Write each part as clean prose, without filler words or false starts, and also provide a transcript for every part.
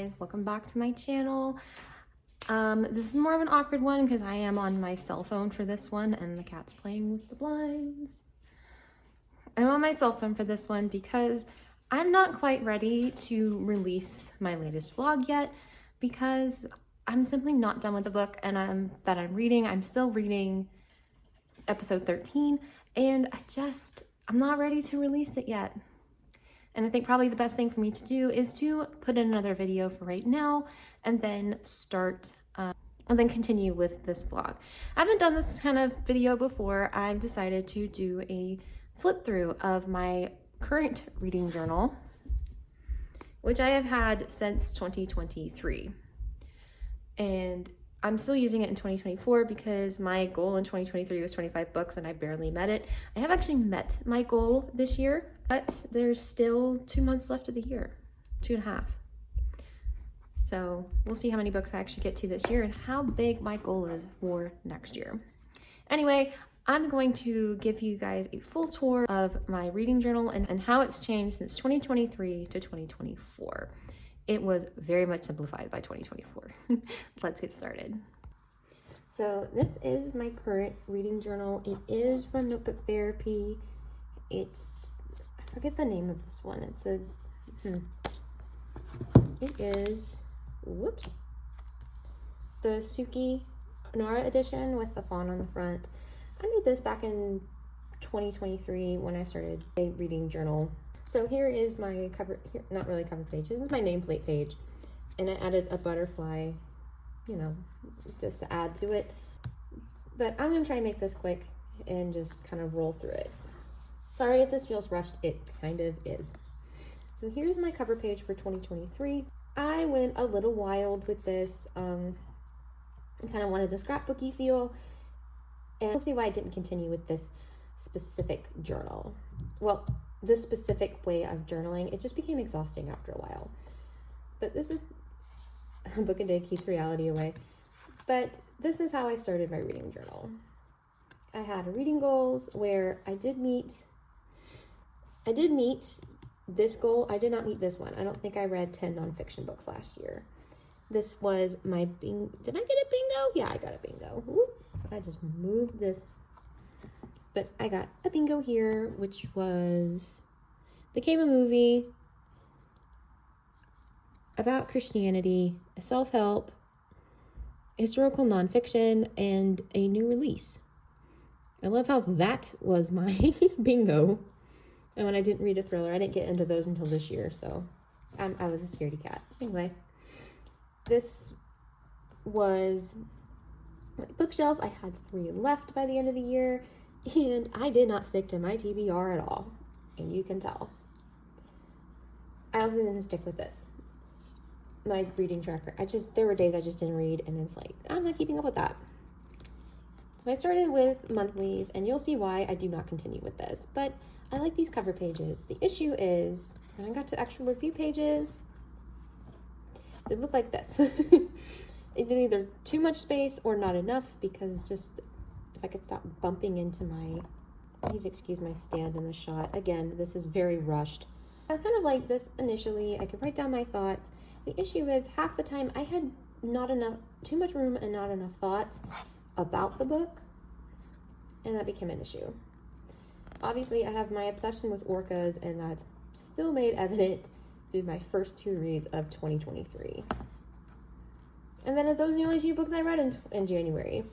guys, welcome back to my channel. This is more of an awkward one because I am on my cell phone for this one and the cat's playing with the blinds. I'm on my cell phone for this one because I'm not quite ready to release my latest vlog yet because I'm simply not done with the book and I'm reading. I'm still reading episode 13 and I'm not ready to release it yet. And I think probably the best thing for me to do is to put in another video for right now and then and then continue with this vlog. I haven't done this kind of video before. I've decided to do a flip through of my current reading journal, which I have had since 2023. And I'm still using it in 2024 because my goal in 2023 was 25 books and I barely met it. I have actually met my goal this year, but there's still 2 months left of the year, 2.5. So we'll see how many books I actually get to this year and how big my goal is for next year. Anyway, I'm going to give you guys a full tour of my reading journal and how it's changed since 2023 to 2024. It was very much simplified by 2024. Let's get started. So this is my current reading journal. It is from Notebook Therapy. I forget the name of this one. It is, the Suki Nara edition with the fawn on the front. I made this back in 2023 when I started a reading journal. So here is my cover, not really cover page, this is my nameplate page. And I added a butterfly, just to add to it. But I'm gonna try and make this quick and just kind of roll through it. Sorry if this feels rushed, it kind of is. So here's my cover page for 2023. I went a little wild with this, kind of wanted the scrapbooky feel. And you'll see why I didn't continue with this specific journal. Well, this specific way of journaling, it just became exhausting after a while. But this is, a book a day keeps reality away. But this is how I started my reading journal. I had reading goals where I did meet this goal. I did not meet this one. I don't think I read 10 nonfiction books last year. This was my bingo. Did I get a bingo? Yeah, I got a bingo. Ooh, I just moved this. But I got a bingo here, which became a movie about Christianity, a self-help, historical nonfiction, and a new release. I love how that was my bingo. And when I didn't read a thriller, I didn't get into those until this year, so I was a scaredy cat. Anyway, this was my bookshelf. I had 3 left by the end of the year. And I did not stick to my TBR at all, and you can tell. I also didn't stick with this, my reading tracker. There were days I just didn't read, and it's like, I'm not keeping up with that. So I started with monthlies, and you'll see why I do not continue with this, but I like these cover pages. The issue is, when I got to actual review pages, they look like this. It's either too much space or not enough, because if I could stop bumping into please excuse my stand in the shot. Again, this is very rushed. I kind of like this initially. I could write down my thoughts. The issue is half the time I had too much room and not enough thoughts about the book, and that became an issue. Obviously, I have my obsession with orcas, and that's still made evident through my first 2 reads of 2023. And then those are the only 2 books I read in January.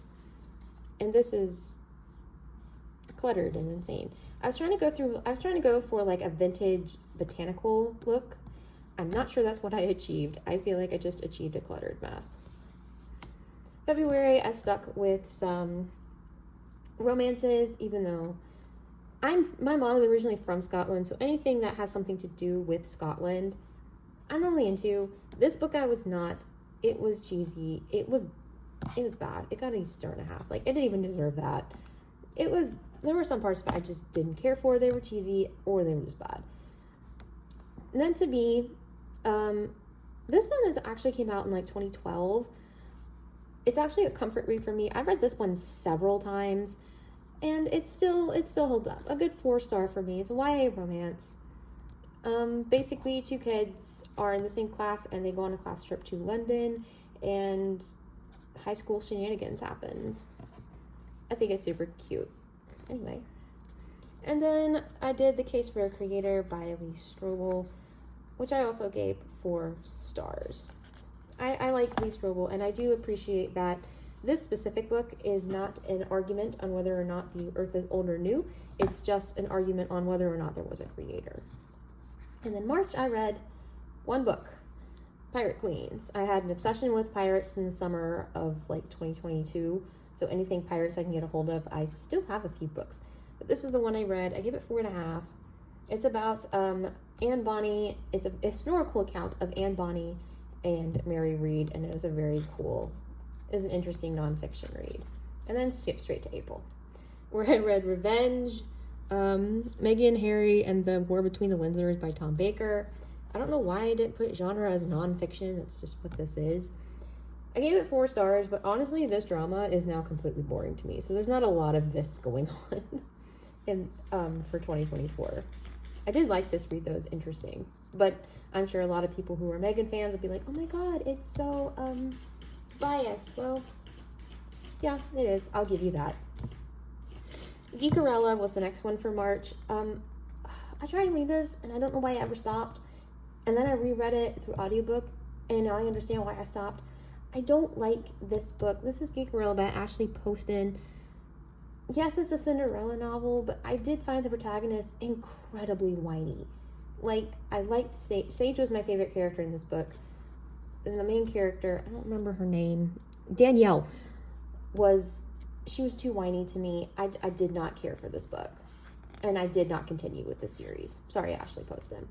And this is cluttered and insane. I was trying to go for like a vintage botanical look. I'm not sure that's what I achieved. I feel like I just achieved a cluttered mess. February, I stuck with some romances, even though my mom is originally from Scotland, so anything that has something to do with Scotland, I'm really into. This book I was not. It was cheesy. It was bad. It got a star and a half. Like, it didn't even deserve that. There were some parts of it I just didn't care for. They were cheesy or they were just bad. Meant to Be, this one actually came out in like 2012. It's actually a comfort read for me. I read this one several times and it still holds up. A good 4-star for me. It's a YA romance. Basically, two kids are in the same class and they go on a class trip to London, and high school shenanigans happen. I think it's super cute. Anyway. And then I did The Case for a Creator by Lee Strobel, which I also gave 4 stars. I like Lee Strobel, and I do appreciate that this specific book is not an argument on whether or not the earth is old or new. It's just an argument on whether or not there was a creator. And in March, I read one book, Pirate Queens. I had an obsession with pirates in the summer of like 2022. So anything pirates I can get a hold of, I still have a few books. But this is the one I read. I give it 4.5. It's about Anne Bonny. It's a historical account of Anne Bonny and Mary Read, and it was a very cool, it was an interesting nonfiction read. And then skip straight to April, where I read Revenge, Meghan, Harry, and the War Between the Windsors by Tom Baker. I don't know why I didn't put genre as nonfiction. That's just what this is. I gave it 4 stars, but honestly, this drama is now completely boring to me. So there's not a lot of this going on in for 2024. I did like this read, though. It's interesting. But I'm sure a lot of people who are Meghan fans will be like, oh my god, it's so biased. Well, yeah, it is. I'll give you that. Geekerella was the next one for March. I tried to read this, and I don't know why I ever stopped. And then I reread it through audiobook, and now I understand why I stopped. I don't like this book. This is Geekerella by Ashley Poston. Yes, it's a Cinderella novel, but I did find the protagonist incredibly whiny. Like, I liked Sage. Sage was my favorite character in this book. And the main character, I don't remember her name, Danielle, she was too whiny to me. I did not care for this book. And I did not continue with the series. Sorry, Ashley Poston.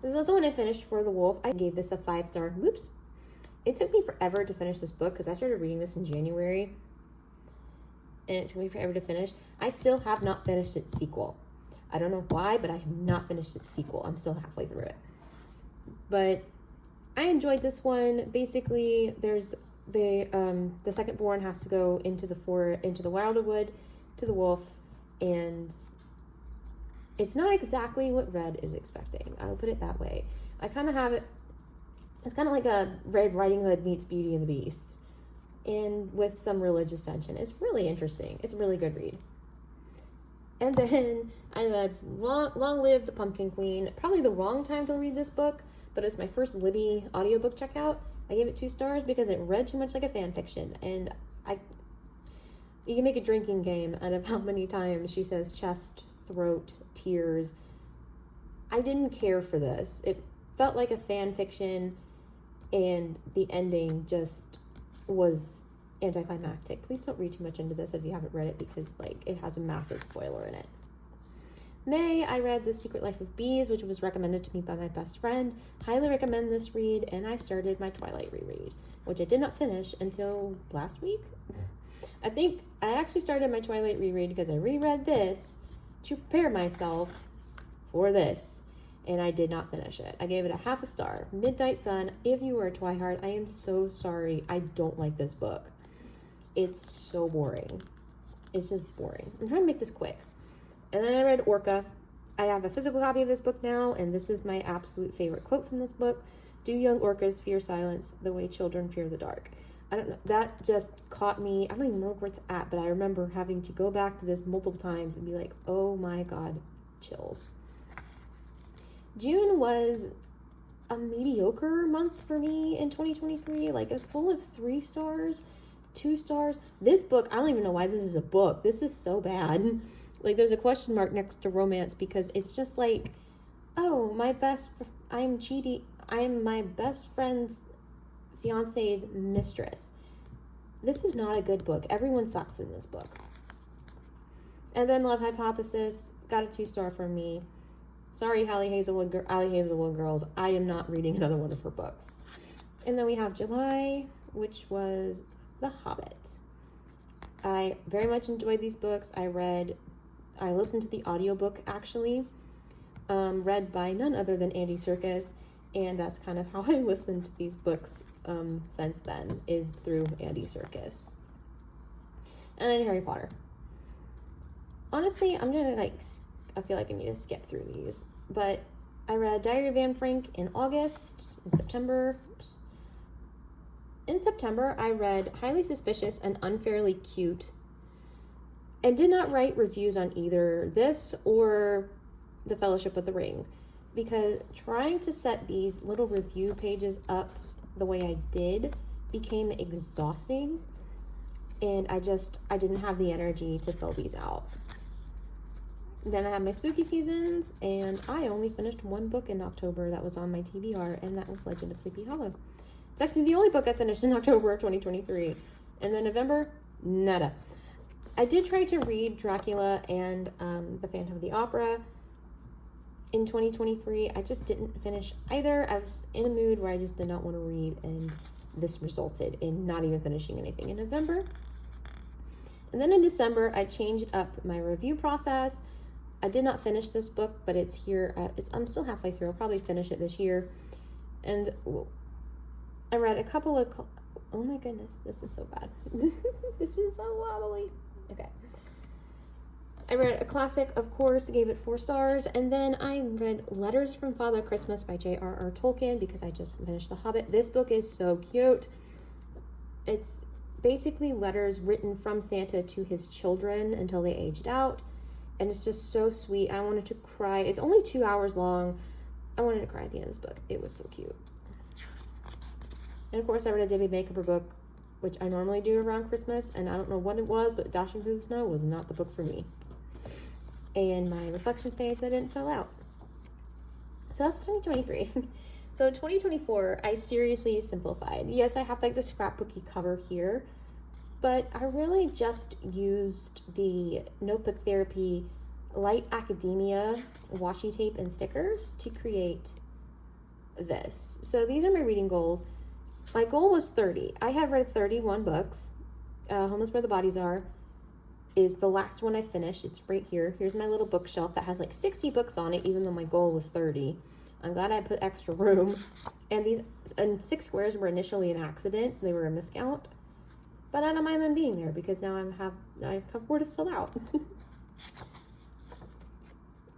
This is also when I finished For the Wolf. I gave this a 5-star. Whoops. It took me forever to finish this book because I started reading this in January. And it took me forever to finish. I still have not finished its sequel. I don't know why, but I have not finished its sequel. I'm still halfway through it. But I enjoyed this one. Basically, there's the second born has to go into the wildwood to the wolf, and it's not exactly what Red is expecting. I'll put it that way. I kind of have it. It's kind of like a Red Riding Hood meets Beauty and the Beast, and with some religious tension. It's really interesting. It's a really good read. And then I read Long Live the Pumpkin Queen. Probably the wrong time to read this book, but it's my first Libby audiobook checkout. I gave it 2 stars because it read too much like a fan fiction, and you can make a drinking game out of how many times she says chest, throat, tears. I didn't care for this. It felt like a fan fiction, and the ending just was anticlimactic. Please don't read too much into this if you haven't read it, because it has a massive spoiler in it. May, I read The Secret Life of Bees, which was recommended to me by my best friend. Highly recommend this read, and I started my Twilight reread, which I did not finish until last week. I think I actually started my Twilight reread because I reread this to prepare myself for this, and I did not finish it. I gave it a 0.5 star. Midnight Sun, if you are a Twihard, I am so sorry. I don't like this book. It's so boring. It's just boring. I'm trying to make this quick. And then I read Orca. I have a physical copy of this book now, and this is my absolute favorite quote from this book. Do young orcas fear silence the way children fear the dark? I don't know. That just caught me. I don't even know where it's at, but I remember having to go back to this multiple times and be like, oh my god, chills. June was a mediocre month for me in 2023. It was full of 3 stars, 2 stars. This book, I don't even know why this is a book. This is so bad. There's a question mark next to romance because it's just oh, I'm my best friend's fiance's mistress. This is not a good book. Everyone sucks in this book. And then Love Hypothesis got a 2-star from me. Sorry, Allie Hazelwood girls. I am not reading another one of her books. And then we have July, which was The Hobbit. I very much enjoyed these books. I listened to the audiobook, actually, read by none other than Andy Serkis, and that's kind of how I listened to these books since then, is through Andy Serkis. And then Harry Potter. Honestly, I'm gonna, I feel like I need to skip through these, but I read Diary of Anne Frank in August. In September, I read Highly Suspicious and Unfairly Cute, and did not write reviews on either this or The Fellowship of the Ring, because trying to set these little review pages up the way I did became exhausting, and I didn't have the energy to fill these out. Then I had my spooky seasons, and I only finished one book in October that was on my TBR, and that was Legend of Sleepy Hollow. It's actually the only book I finished in October of 2023. And then November, nada. I did try to read Dracula and The Phantom of the Opera in 2023. I just didn't finish either. I was in a mood where I just did not want to read, and this resulted in not even finishing anything in November. And then in December, I changed up my review process. I did not finish this book, but it's here. I'm still halfway through. I'll probably finish it this year. And I read a couple of... Oh my goodness, this is so bad. This is so wobbly. Okay. I read a classic, of course, gave it 4 stars. And then I read Letters from Father Christmas by J.R.R. Tolkien because I just finished The Hobbit. This book is so cute. It's basically letters written from Santa to his children until they aged out. And it's just so sweet. I wanted to cry. It's only 2 hours long. I wanted to cry at the end of this book. It was so cute. And of course, I read a Debbie Makeover book, which I normally do around Christmas. And I don't know what it was, but Dashing Through the Snow was not the book for me. And my reflections page that didn't fill out. So that's 2023. So 2024, I seriously simplified. Yes, I have like the scrapbooky cover here, but I really just used the Notebook Therapy Light Academia washi tape and stickers to create this. So these are my reading goals. My goal was 30. I have read 31 books. Home is Where the Bodies Are is the last one I finished. It's right here. Here's my little bookshelf that has like 60 books on it, even though my goal was 30. I'm glad I put extra room. And these 6 squares were initially an accident. They were a miscount. But I don't mind them being there because now I have more to fill out.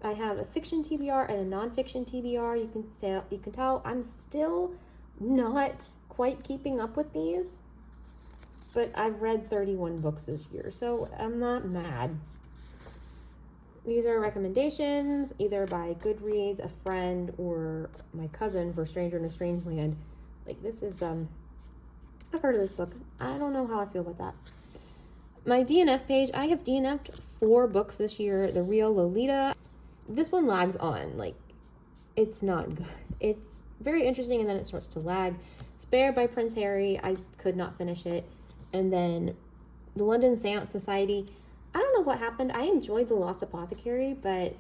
I have a fiction TBR and a nonfiction TBR. You can tell I'm still not quite keeping up with these, but I've read 31 books this year, so I'm not mad. These are recommendations either by Goodreads, a friend, or my cousin for Stranger in a Strange Land. Like this is I've heard of this book. I don't know how I feel about that. My DNF page, I have DNF'd 4 books this year. The Real Lolita. This one lags on. Like, it's not good. It's very interesting, and then it starts to lag. Spare by Prince Harry. I could not finish it. And then the London Seance Society. I don't know what happened. I enjoyed The Lost Apothecary, but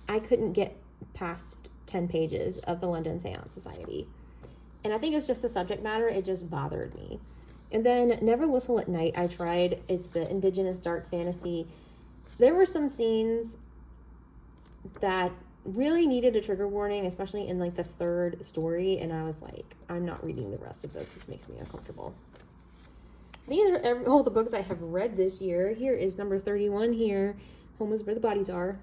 I couldn't get past 10 pages of the London Seance Society. And I think it was just the subject matter. It just bothered me. And then Never Whistle at Night, I tried. It's the indigenous dark fantasy. There were some scenes that really needed a trigger warning, especially in like the 3rd story. And I was like, I'm not reading the rest of this. This makes me uncomfortable. These are all the books I have read this year. Here is number 31 here. Home is Where the Bodies Are.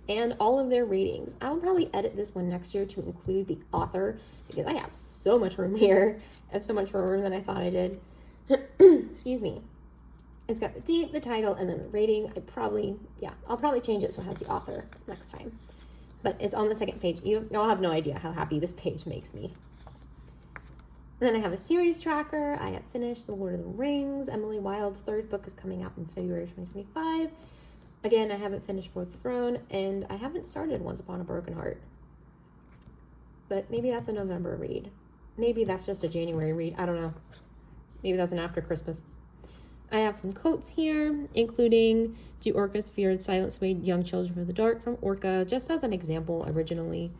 And all of their ratings. I will probably edit this one next year to include the author because I have so much room here. I have so much more room than I thought I did. Excuse me. It's got the date, the title, and then the rating. I'll probably change it so it has the author next time. But it's on the 2nd page. Y'all have no idea how happy this page makes me. And then I have a series tracker. I have finished The Lord of the Rings. Emily Wilde's 3rd book is coming out in February 2025. Again, I haven't finished War of the Throne, and I haven't started Once Upon a Broken Heart. But maybe that's a November read. Maybe that's just a January read. I don't know. Maybe that's an after Christmas. I have some quotes here, including Do Orcas Fear Silence Away Young Children from the Dark from Orca, just as an example originally.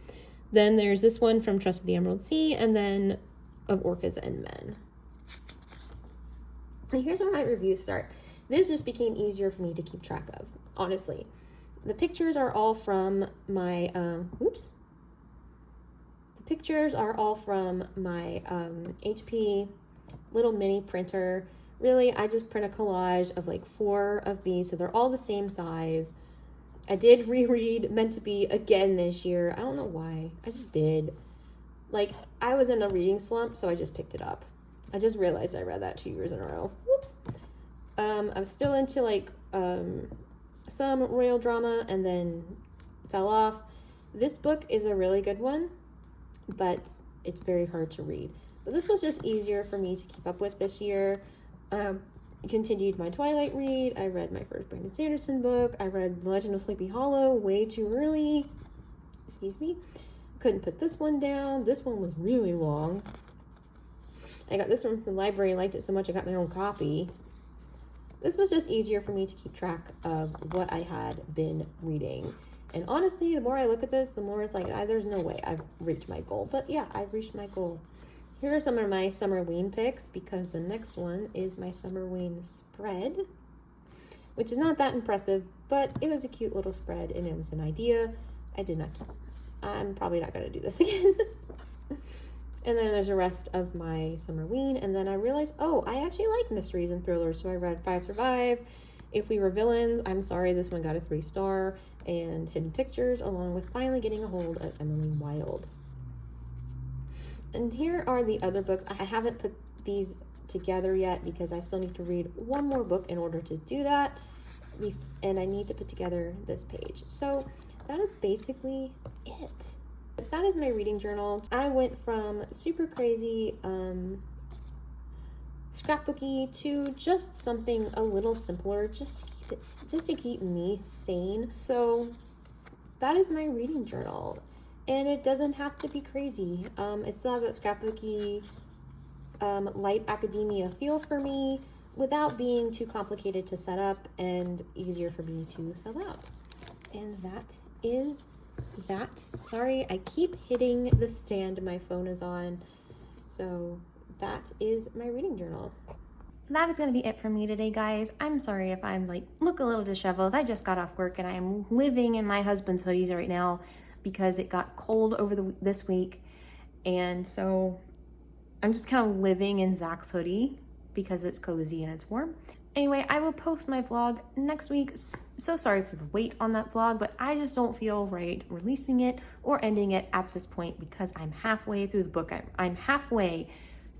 Then there's this one from Trust of the Emerald Sea, and then Of Orchids and Men. And here's where my reviews start. This just became easier for me to keep track of, honestly. The pictures are all from my, The pictures are all from my HP little mini printer. Really, I just print a collage of like 4 of these, so they're all the same size. I did reread Meant to Be again this year. I don't know why. I just did. Like, I was in a reading slump, so I just picked it up. I just realized I read that 2 years in a row. Whoops. I'm still into, like, some royal drama and then fell off. This book is a really good one, but it's very hard to read. But this was just easier for me to keep up with this year. Continued my Twilight read. I read my first Brandon Sanderson book. I read The Legend of Sleepy Hollow way too early. Excuse me. Couldn't put this one down. This one was really long. I got this one from the library. Liked it so much I got my own copy. This was just easier for me to keep track of what I had been reading. And honestly, the more I look at this, the more it's like, there's no way I've reached my goal. But yeah, I've reached my goal. Here are some of my Summerween picks, because the next one is my Summerween spread, which is not that impressive, but it was a cute little spread and it was an idea I did not keep. I'm probably not going to do this again. And then there's the rest of my Summerween, and then I realized, oh, I actually like mysteries and thrillers, so I read Five Survive, If We Were Villains, I'm Sorry, this one got a 3-star, and Hidden Pictures, along with finally getting a hold of Emily Wilde. And here are the other books. I haven't put these together yet because I still need to read one more book in order to do that. And I need to put together this page. So that is basically it. That is my reading journal. I went from super crazy, scrapbooky to just something a little simpler, just to keep me sane. So that is my reading journal. And it doesn't have to be crazy. It still has that scrapbooky, light academia feel for me without being too complicated to set up and easier for me to fill out. And that is that. Sorry, I keep hitting the stand my phone is on. So that is my reading journal. That is going to be it for me today, guys. I'm sorry if I'm look a little disheveled. I just got off work and I am living in my husband's hoodies right now, because it got cold over this week, and so I'm just kind of living in Zach's hoodie because it's cozy and it's warm. Anyway, I will post my vlog next week. So sorry for the wait on that vlog, but I just don't feel right releasing it or ending it at this point because I'm halfway through the book. I'm halfway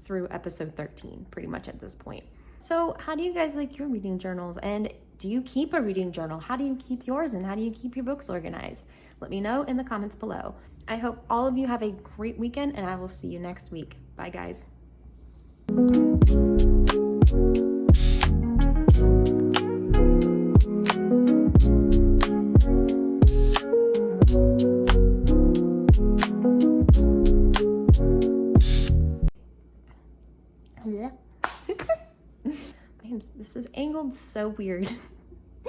through episode 13, pretty much at this point. So how do you guys like your reading journals? And do you keep a reading journal? How do you keep yours, and how do you keep your books organized? Let me know in the comments below. I hope all of you have a great weekend, and I will see you next week. Bye, guys. This is angled so weird. You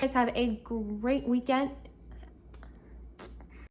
guys have a great weekend.